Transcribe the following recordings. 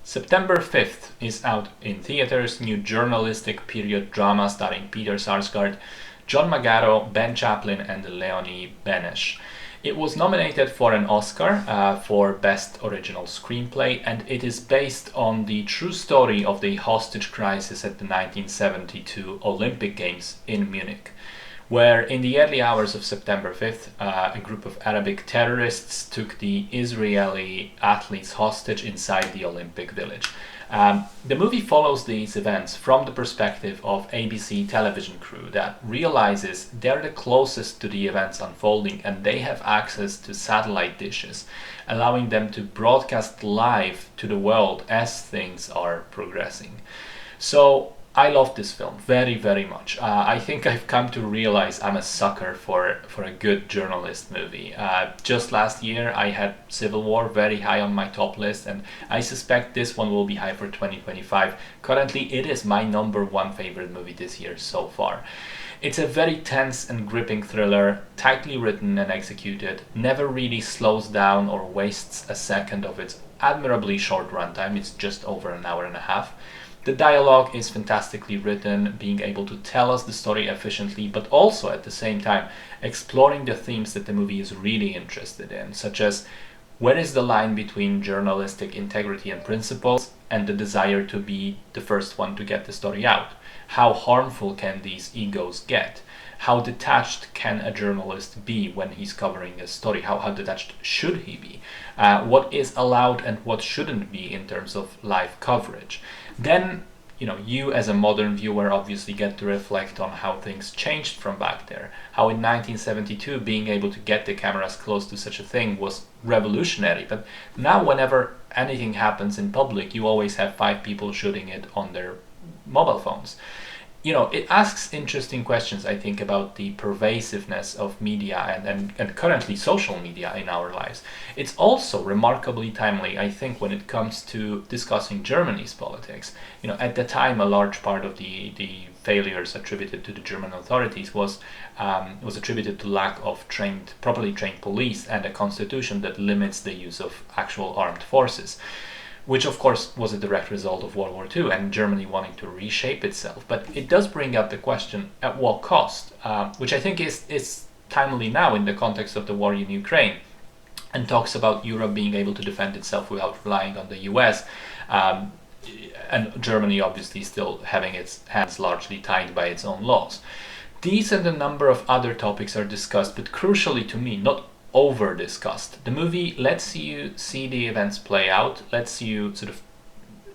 September 5th is out in theaters, new journalistic period drama starring Peter Sarsgaard, John Magaro, Ben Chaplin and Leonie Benesch. It was nominated for an Oscar for Best Original Screenplay, and it is based on the true story of the hostage crisis at the 1972 Olympic Games in Munich, where in the early hours of September 5th, a group of Arabic terrorists took the Israeli athletes hostage inside the Olympic Village. The movie follows these events from the perspective of ABC television crew that realizes they're the closest to the events unfolding and they have access to satellite dishes, allowing them to broadcast live to the world as things are progressing. So I love this film very, very much. I think I've come to realize I'm a sucker for a good journalist movie. Just last year I had Civil War very high on my top list, and I suspect this one will be high for 2025. Currently it is my number one favorite movie this year so far. It's a very tense and gripping thriller, tightly written and executed, never really slows down or wastes a second of its admirably short runtime. It's just over an hour and a half. The dialogue is fantastically written, being able to tell us the story efficiently, but also at the same time exploring the themes that the movie is really interested in, such as where is the line between journalistic integrity and principles and the desire to be the first one to get the story out? How harmful can these egos get? How detached can a journalist be when he's covering a story? How detached should he be? What is allowed and what shouldn't be in terms of live coverage? Then, you as a modern viewer obviously get to reflect on how things changed from back there. How in 1972 being able to get the cameras close to such a thing was revolutionary. But now whenever anything happens in public, you always have 5 people shooting it on their mobile phones. It asks interesting questions, I think, about the pervasiveness of media and currently social media in our lives. It's also remarkably timely, I think, when it comes to discussing Germany's politics. At the time, a large part of the failures attributed to the German authorities was attributed to lack of properly trained police and a constitution that limits the use of actual armed forces, which of course was a direct result of World War II and Germany wanting to reshape itself. But it does bring up the question, at what cost? Which I think is timely now in the context of the war in Ukraine, and talks about Europe being able to defend itself without relying on the US, and Germany obviously still having its hands largely tied by its own laws. These and a number of other topics are discussed, but crucially to me, not over discussed. The movie lets you see the events play out, lets you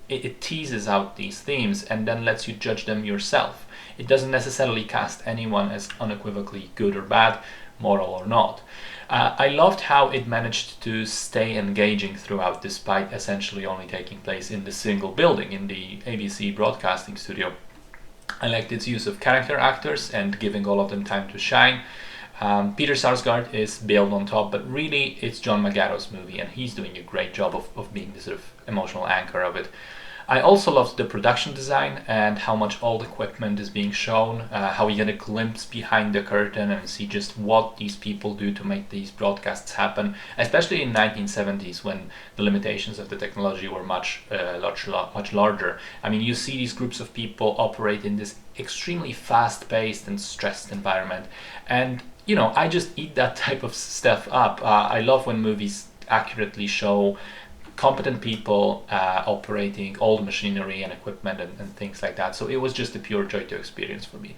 it teases out these themes and then lets you judge them yourself. It doesn't necessarily cast anyone as unequivocally good or bad, moral or not. I loved how it managed to stay engaging throughout, despite essentially only taking place in the single building in the ABC broadcasting studio. I liked its use of character actors and giving all of them time to shine. Peter Sarsgaard is bailed on top, but really it's John Magaro's movie and he's doing a great job of being the sort of emotional anchor of it. I also loved the production design and how much old equipment is being shown, how we get a glimpse behind the curtain and see just what these people do to make these broadcasts happen, especially in 1970s when the limitations of the technology were much larger. I mean, you see these groups of people operate in this extremely fast-paced and stressed environment, and I just eat that type of stuff up. I love when movies accurately show competent people operating old machinery and equipment and things like that. So it was just a pure joy to experience for me.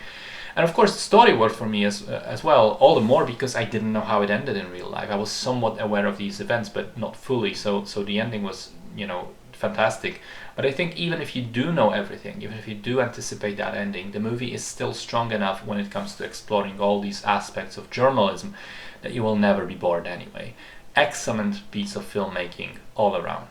And of course the story worked for me as well, all the more because I didn't know how it ended in real life. I was somewhat aware of these events, but not fully. So the ending was, fantastic. But I think even if you do know everything, even if you do anticipate that ending, the movie is still strong enough when it comes to exploring all these aspects of journalism that you will never be bored anyway. Excellent piece of filmmaking all around.